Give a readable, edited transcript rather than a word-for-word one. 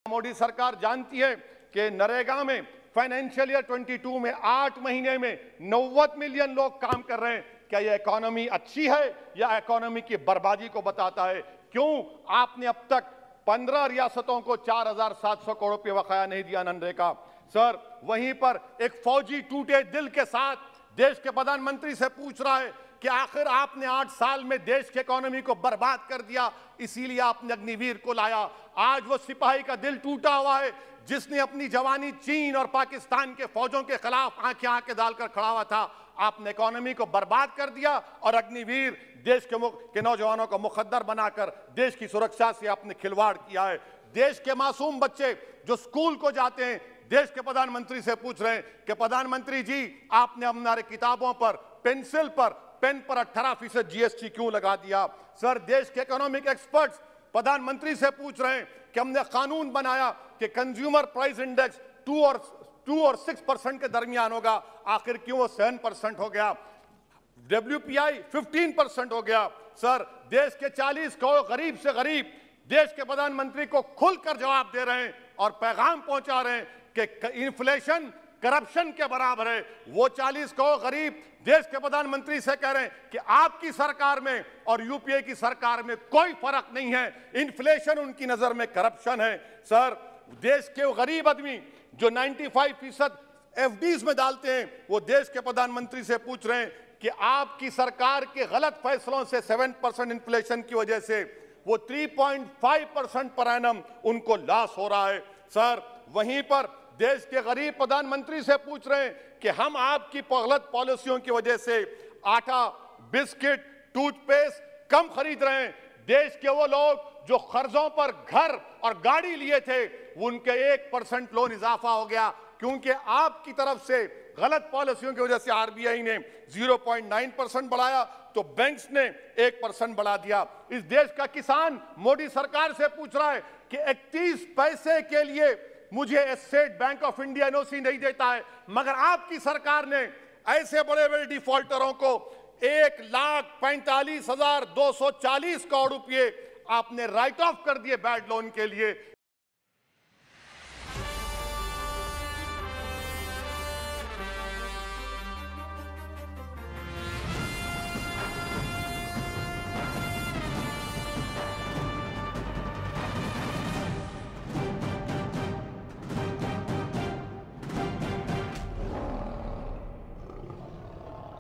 मोदी सरकार जानती है कि नरेगा में फाइनेंशियल ईयर 22 में 8 महीने में 90 मिलियन लोग काम कर रहे हैं। क्या यह इकोनॉमी अच्छी है या इकोनॉमी की बर्बादी को बताता है? क्यों आपने अब तक 15 रियासतों को 4,700 करोड़ रुपये बकाया नहीं दिया नरेगा? सर, वहीं पर एक फौजी टूटे दिल के साथ देश के प्रधानमंत्री से पूछ रहा है कि आखिर आपने 8 साल में देश की इकोनॉमी को बर्बाद कर दिया, इसीलिए आपने अग्निवीर को लाया। आज वो सिपाही का दिल टूटा हुआ है जिसने अपनी जवानी चीन और पाकिस्तान के फौजों के खिलाफ आंखें डालकर खड़ा हुआ था। आपने इकोनॉमी को बर्बाद कर दिया और अग्निवीर देश के नौजवानों को मुखद्दर बनाकर देश की सुरक्षा से आपने खिलवाड़ किया है। देश के मासूम बच्चे जो स्कूल को जाते हैं देश के प्रधानमंत्री से पूछ रहे हैं कि प्रधानमंत्री जी, आपने हमारे किताबों पर, पेंसिल पर, पेन पर 18% जीएसटी क्यों लगा दिया? सर, देश के इकोनॉमिक एक्सपर्ट्स प्रधानमंत्री से पूछ रहे हैं कि हमने कानून बनाया कि कंज्यूमर प्राइस इंडेक्स 2 और 6% के दरमियान होगा, आखिर क्यों वो 7% हो गया? WPI 15% हो गया। सर, देश के 40 करोड़ गरीब से गरीब देश के प्रधानमंत्री को खुलकर जवाब दे रहे हैं और पैगाम पहुंचा रहे हैं कि इन्फ्लेशन करप्शन के बराबर है। वो 40 करोड़ गरीब देश के प्रधानमंत्री से कह रहे हैं कि आपकी सरकार में और यूपीए की सरकार में कोई फर्क नहीं है, इन्फ्लेशन उनकी नजर में करप्शन है। सर, देश के वो गरीब आदमी जो 95% एफडीज में डालते हैं, वो देश के प्रधानमंत्री से पूछ रहे हैं कि आपकी सरकार के गलत फैसलों से 7% इन्फ्लेशन की वजह से वो 3.5% पर एनम उनको लॉस हो रहा है। सर, वहीं पर देश के गरीब प्रधानमंत्री से पूछ रहे हैं कि हम आपकी गलत पॉलिसियों की वजह से आटा, बिस्किट, टूथपेस्ट कम खरीद रहे हैं। देश के वो लोग जो कर्जों पर घर और गाड़ी लिए थे, उनके 1% लोन इजाफा हो गया क्योंकि आपकी तरफ से गलत पॉलिसियों की वजह से आरबीआई ने 0.9% बढ़ाया तो बैंक्स ने 1% बढ़ा दिया। इस देश का किसान मोदी सरकार से पूछ रहा है कि 31 पैसे के लिए मुझे state bank of India NOC नहीं देता है, मगर आपकी सरकार ने ऐसे बड़े बड़े डिफॉल्टरों को 1,45,240 करोड़ रुपए आपने राइट ऑफ कर दिए बैड लोन के लिए।